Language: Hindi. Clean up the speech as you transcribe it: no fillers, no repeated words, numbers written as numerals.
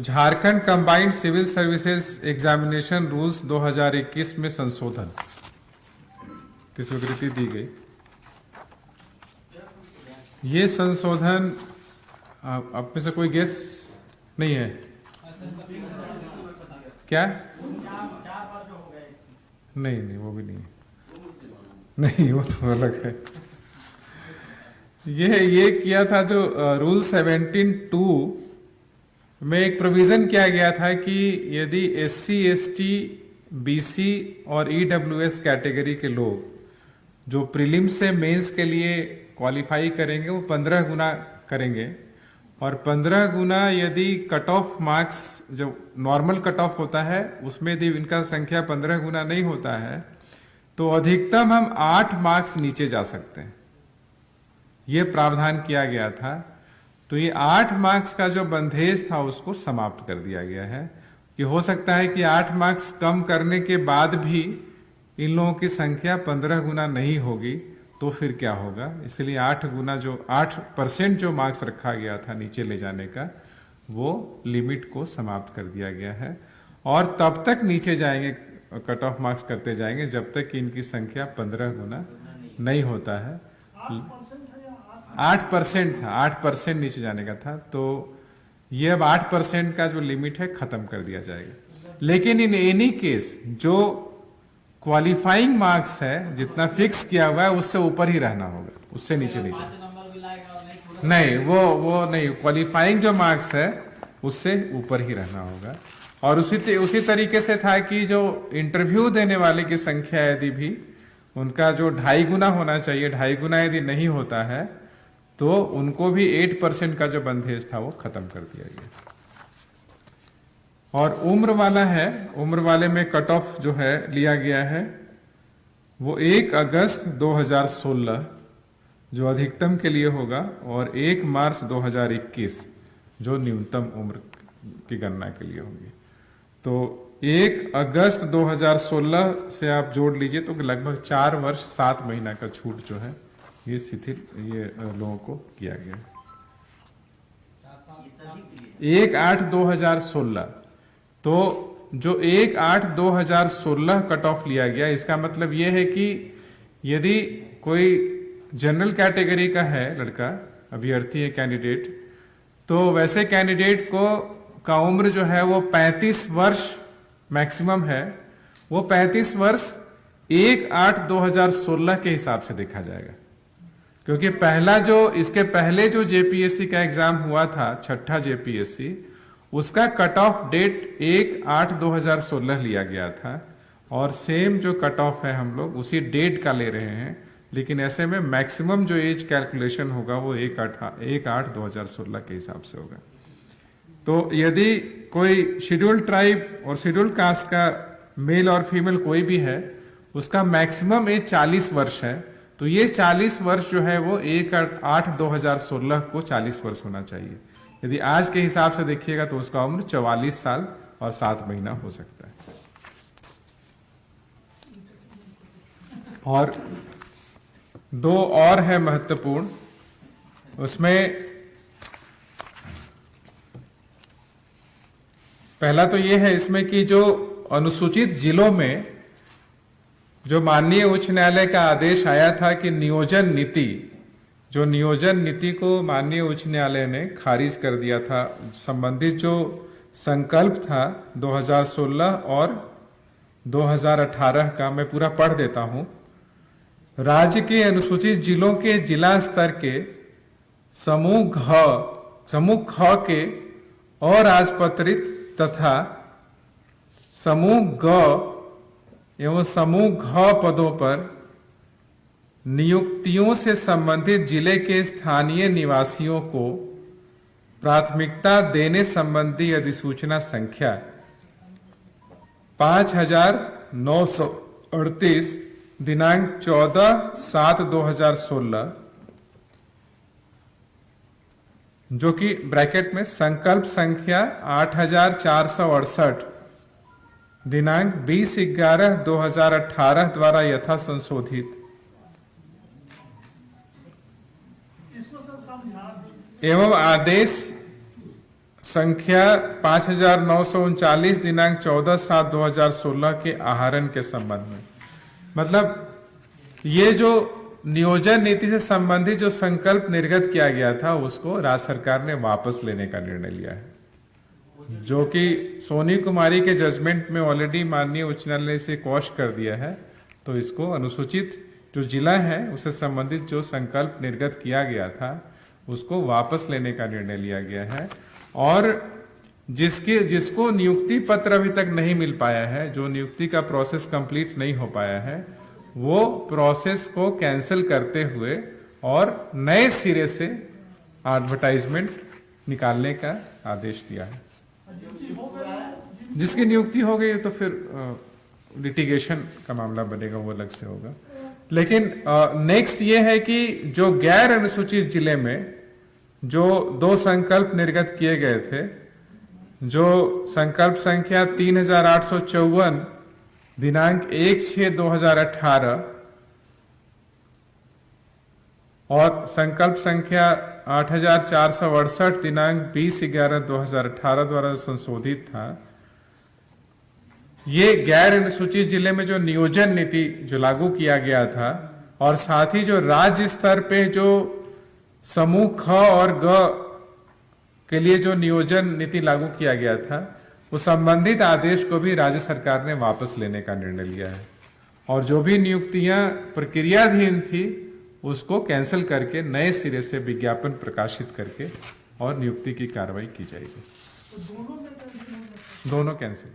Jharkhand combined civil services examination rules 2021 में संशोधन की स्वीकृति दी गई। ये संशोधन आप में से कोई गेस नहीं है क्या? नहीं, वो भी नहीं है। नहीं, वो तो अलग है। ये किया था जो रूल 17(2) में एक प्रोविजन किया गया था कि यदि SC, ST, BC और EWS कैटेगरी के लोग जो प्रीलिम से मेंस के लिए क्वालिफाई करेंगे वो 15 गुना करेंगे, और 15 गुना यदि कट ऑफ मार्क्स जो नॉर्मल कट ऑफ होता है उसमें यदि इनका संख्या 15 गुना नहीं होता है तो अधिकतम हम 8 मार्क्स नीचे जा सकते हैं। ये प्रावधान किया गया था। तो ये 8 मार्क्स का जो बंधेज था उसको समाप्त कर दिया गया है कि हो सकता है कि 8 मार्क्स कम करने के बाद भी इन लोगों की संख्या 15 गुना नहीं होगी, तो फिर क्या होगा। इसलिए 8% जो मार्क्स रखा गया था नीचे ले जाने का, वो लिमिट को समाप्त कर दिया गया है। और तब तक नीचे जाएंगे, कट ऑफ मार्क्स करते जाएंगे जब तक कि इनकी संख्या 15 गुना नहीं होता है। 8% था, 8% नीचे जाने का था। तो ये अब 8% का जो लिमिट है खत्म कर दिया जाएगा। लेकिन इन एनी केस जो क्वालिफाइंग मार्क्स है जितना फिक्स किया हुआ है उससे ऊपर ही रहना होगा, उससे नीचे नहीं जाए। नहीं, वो नहीं, क्वालिफाइंग जो मार्क्स है उससे ऊपर ही रहना होगा। और उसी तरीके से था कि जो इंटरव्यू देने वाले की संख्या यदि भी उनका जो 2.5 गुना होना चाहिए, 2.5 गुना यदि नहीं होता है तो उनको भी 8% का जो बंधेज था वो खत्म कर दिया गया। और उम्र वाला है, उम्र वाले में कट ऑफ जो है लिया गया है वो 1 अगस्त 2016 जो अधिकतम के लिए होगा, और 1 मार्च 2021 जो न्यूनतम उम्र की गणना के लिए होगी। तो 1 अगस्त 2016 से आप जोड़ लीजिए तो लगभग 4 वर्ष 7 महीना का छूट जो है ये शिथिल लोगों को किया गया। 1/8/2016, तो जो 1/8/2016 कट ऑफ लिया गया, इसका मतलब यह है कि यदि कोई जनरल कैटेगरी का है लड़का, अभ्यर्थी है, कैंडिडेट, तो वैसे कैंडिडेट का उम्र जो है वो 35 वर्ष मैक्सिमम है। वो 35 वर्ष 1/8/2016 के हिसाब से देखा जाएगा, क्योंकि इसके पहले जो JPSC का एग्जाम हुआ था, 6ठा JPSC, उसका कट ऑफ डेट 1/8/2016 लिया गया था। और सेम जो कट ऑफ है हम लोग उसी डेट का ले रहे हैं, लेकिन ऐसे में मैक्सिमम जो एज कैलकुलेशन होगा वो 1/8/2016 के हिसाब से होगा। तो यदि कोई शेड्यूल्ड ट्राइब और शेड्यूल्ड कास्ट का मेल और फीमेल कोई भी है, उसका मैक्सिमम एज 40 वर्ष है, तो ये 40 वर्ष जो है वो 1/8/2016 को 40 वर्ष होना चाहिए। यदि आज के हिसाब से देखिएगा तो उसका उम्र 44 साल और 7 महीना हो सकता है। और 2 और है महत्वपूर्ण, उसमें पहला तो ये है इसमें कि जो अनुसूचित जिलों में जो माननीय उच्च न्यायालय का आदेश आया था कि नियोजन नीति को माननीय उच्च न्यायालय ने खारिज कर दिया था। संबंधित जो संकल्प था 2016 और 2018 का, मैं पूरा पढ़ देता हूं। राज्य के अनुसूचित जिलों के जिला स्तर के समूह ख के अराजपत्रित तथा समूह ग एवं समूह घ पदों पर नियुक्तियों से संबंधित जिले के स्थानीय निवासियों को प्राथमिकता देने संबंधी अधिसूचना संख्या 5938 दिनांक 14/7/2016, जो कि ब्रैकेट में संकल्प संख्या 8468 दिनांक 20/11/2018 द्वारा यथा संशोधित एवं आदेश संख्या 5939 दिनांक 14/7/2016 के आहरण के संबंध में। मतलब ये जो नियोजन नीति से संबंधित जो संकल्प निर्गत किया गया था उसको राज्य सरकार ने वापस लेने का निर्णय लिया है, जो कि सोनी कुमारी के जजमेंट में ऑलरेडी माननीय उच्च न्यायालय से क्वॉश कर दिया है। तो इसको अनुसूचित जो जिला है उससे संबंधित जो संकल्प निर्गत किया गया था उसको वापस लेने का निर्णय लिया गया है। और जिसको नियुक्ति पत्र अभी तक नहीं मिल पाया है, जो नियुक्ति का प्रोसेस कंप्लीट नहीं हो पाया है, वो प्रोसेस को कैंसिल करते हुए और नए सिरे से एडवर्टाइजमेंट निकालने का आदेश दिया है। जिसकी नियुक्ति हो गई तो फिर लिटिगेशन का मामला बनेगा, वो अलग से होगा। लेकिन नेक्स्ट ये है कि जो गैर अनुसूचित जिले में जो 2 संकल्प निर्गत किए गए थे, जो संकल्प संख्या 3854 दिनांक 1/6/2018 और संकल्प संख्या 8468 दिनांक 20/11/2018 द्वारा संशोधित था, ये गैर अनुसूचित जिले में जो नियोजन नीति जो लागू किया गया था और साथ ही जो राज्य स्तर पे जो समूह ख और ग के लिए जो नियोजन नीति लागू किया गया था, उस संबंधित आदेश को भी राज्य सरकार ने वापस लेने का निर्णय लिया है। और जो भी नियुक्तियां प्रक्रियाधीन थी उसको कैंसिल करके नए सिरे से विज्ञापन प्रकाशित करके और नियुक्ति की कार्रवाई की जाएगी। दोनों कैंसिल।